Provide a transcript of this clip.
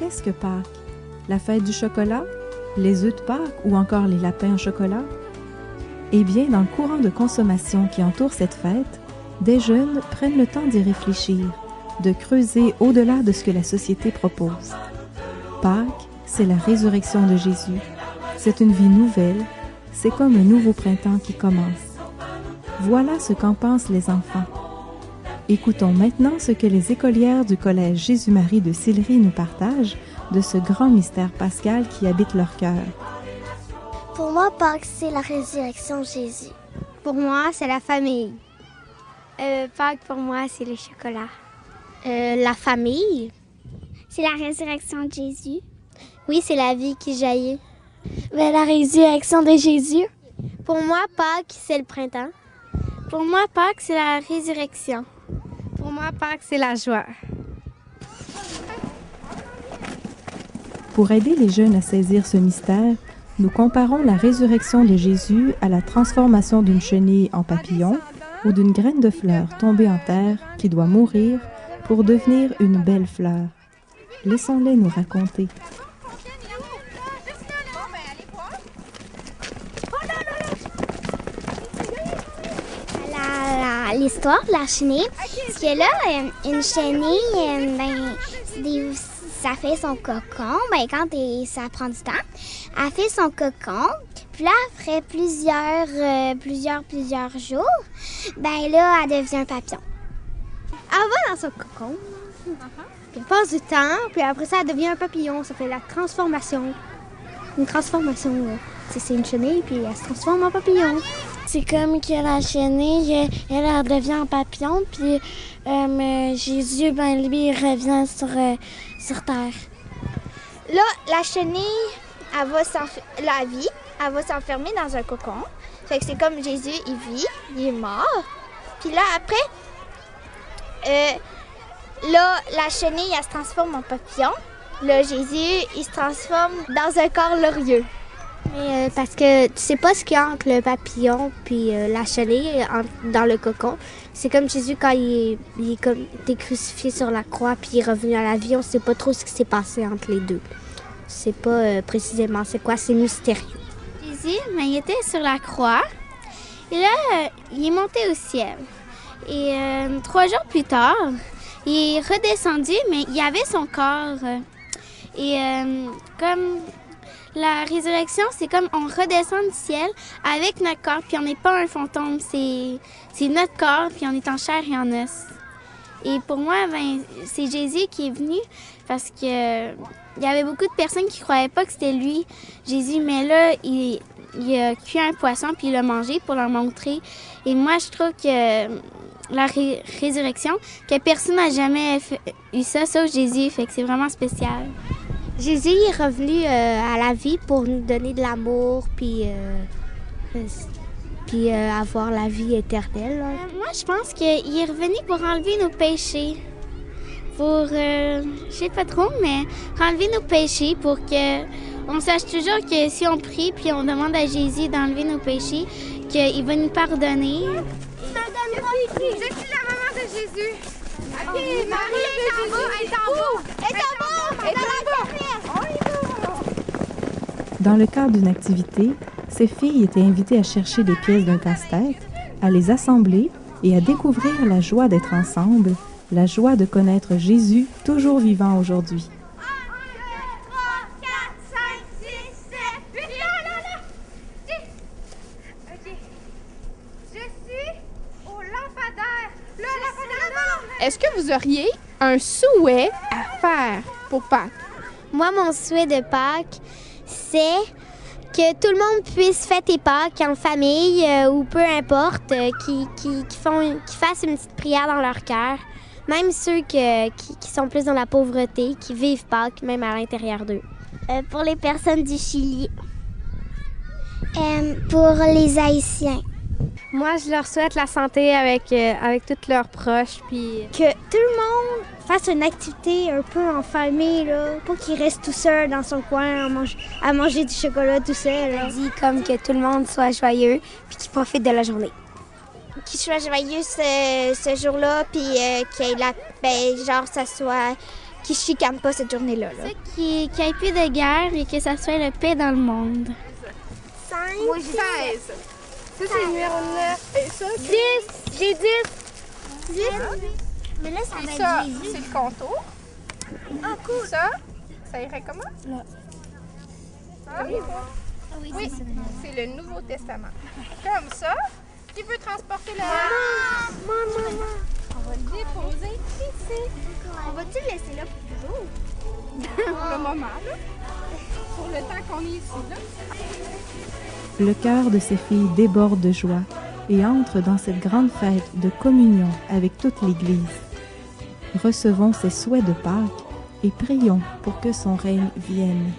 qu'est-ce que Pâques? La fête du chocolat? Les œufs de Pâques ou encore les lapins au chocolat? Eh bien, dans le courant de consommation qui entoure cette fête, des jeunes prennent le temps d'y réfléchir, de creuser au-delà de ce que la société propose. Pâques, c'est la résurrection de Jésus. C'est une vie nouvelle, c'est comme un nouveau printemps qui commence. Voilà ce qu'en pensent les enfants. Écoutons maintenant ce que les écolières du collège Jésus-Marie de Sillery nous partagent de ce grand mystère pascal qui habite leur cœur. Pour moi, Pâques, c'est la résurrection de Jésus. Pour moi, c'est la famille. Pâques, pour moi, c'est le chocolat. La famille. C'est la résurrection de Jésus. Oui, c'est la vie qui jaillit. La résurrection de Jésus. Pour moi, Pâques, c'est le printemps. Pour moi, Pâques, c'est la résurrection. Pour moi, Pâques, c'est la joie. Pour aider les jeunes à saisir ce mystère, nous comparons la résurrection de Jésus à la transformation d'une chenille en papillon ou d'une graine de fleur tombée en terre qui doit mourir pour devenir une belle fleur. Laissons-les nous raconter. L'histoire de la chenille, parce que là, une chenille, ça fait son cocon, quand ça prend du temps, elle fait son cocon, puis là, après plusieurs jours, là, elle devient un papillon. Elle va dans son cocon, puis elle passe du temps, puis après ça, elle devient un papillon. Ça fait la transformation. Une transformation, c'est une chenille, puis elle se transforme en papillon. C'est comme que la chenille, elle devient un papillon, puis Jésus, lui, il revient sur terre. Là, la chenille, elle va s'enfermer dans un cocon. Fait que c'est comme Jésus, il vit, il est mort. Puis là, après, la chenille, elle se transforme en papillon. Là, Jésus, il se transforme dans un corps glorieux. Mais parce que tu sais pas ce qu'il y a entre le papillon puis la chenille dans le cocon. C'est comme Jésus quand il est comme été crucifié sur la croix puis il est revenu à la vie. On sait pas trop ce qui s'est passé entre les deux. C'est pas précisément c'est quoi, c'est mystérieux. Jésus, il était sur la croix et là, il est monté au ciel. Et 3 jours plus tard, il est redescendu, mais il avait son corps. Comme la résurrection, c'est comme on redescend du ciel avec notre corps, puis on n'est pas un fantôme, c'est notre corps, puis on est en chair et en os. Et pour moi, c'est Jésus qui est venu parce que il y avait beaucoup de personnes qui croyaient pas que c'était lui, Jésus, mais là, il a cuit un poisson puis il l'a mangé pour leur montrer. Et moi, je trouve que la résurrection, que personne n'a jamais eu ça, sauf Jésus, fait que c'est vraiment spécial. Jésus est revenu à la vie pour nous donner de l'amour puis avoir la vie éternelle. Moi, je pense qu'il est revenu pour enlever nos péchés. Pour, je sais pas trop, mais enlever nos péchés pour que on sache toujours que si on prie puis on demande à Jésus d'enlever nos péchés, qu'il va nous pardonner. Je suis la maman de Jésus. OK, Marie est en bas, elle est en bas. Elle est en bas, elle est en bas. Dans le cadre d'une activité, ces filles étaient invitées à chercher des pièces d'un casse-tête, à les assembler et à découvrir la joie d'être ensemble, la joie de connaître Jésus toujours vivant aujourd'hui. 1, 2, 3, 4, 5, 6, 7, 8, là. 10. OK. Je suis au lampadaire. Le lampadaire. Est-ce que vous auriez un souhait à faire pour Pâques? Moi, mon souhait de Pâques, c'est que tout le monde puisse fêter Pâques en famille ou peu importe, qui fassent une petite prière dans leur cœur. Même ceux qui sont plus dans la pauvreté, qui vivent Pâques, même à l'intérieur d'eux. Pour les personnes du Chili. Pour les Haïtiens. Moi, je leur souhaite la santé avec tous leurs proches. Puis Que tout le monde fasse une activité un peu en famille, là, pas qu'ils restent tout seul dans son coin à manger du chocolat tout seul. On dit comme que tout le monde soit joyeux puis qu'il profite de la journée. Qu'ils soient joyeux ce jour-là, puis ça soit qui se chicanent pas cette journée-là. Là. Qu'il n'y ait plus de guerre et que ça soit la paix dans le monde. 5. Moi, j'ai 16. Ça, c'est le numéro 9. Et ça, 10. J'ai 10. 10. Mais là, ça Et va ça, être Jésus. c'est le contour. Ah, cool. Ça irait comment? Là. Ah, oui, c'est le Nouveau Testament. Comme ça. Qui veut transporter le... Maman. On va le déposer ici. On va-tu le laisser là pour toujours? Pour le moment, là. Pour le temps qu'on est ici, là. Le cœur de ces filles déborde de joie et entre dans cette grande fête de communion avec toute l'Église. Recevons ses souhaits de Pâques et prions pour que son règne vienne.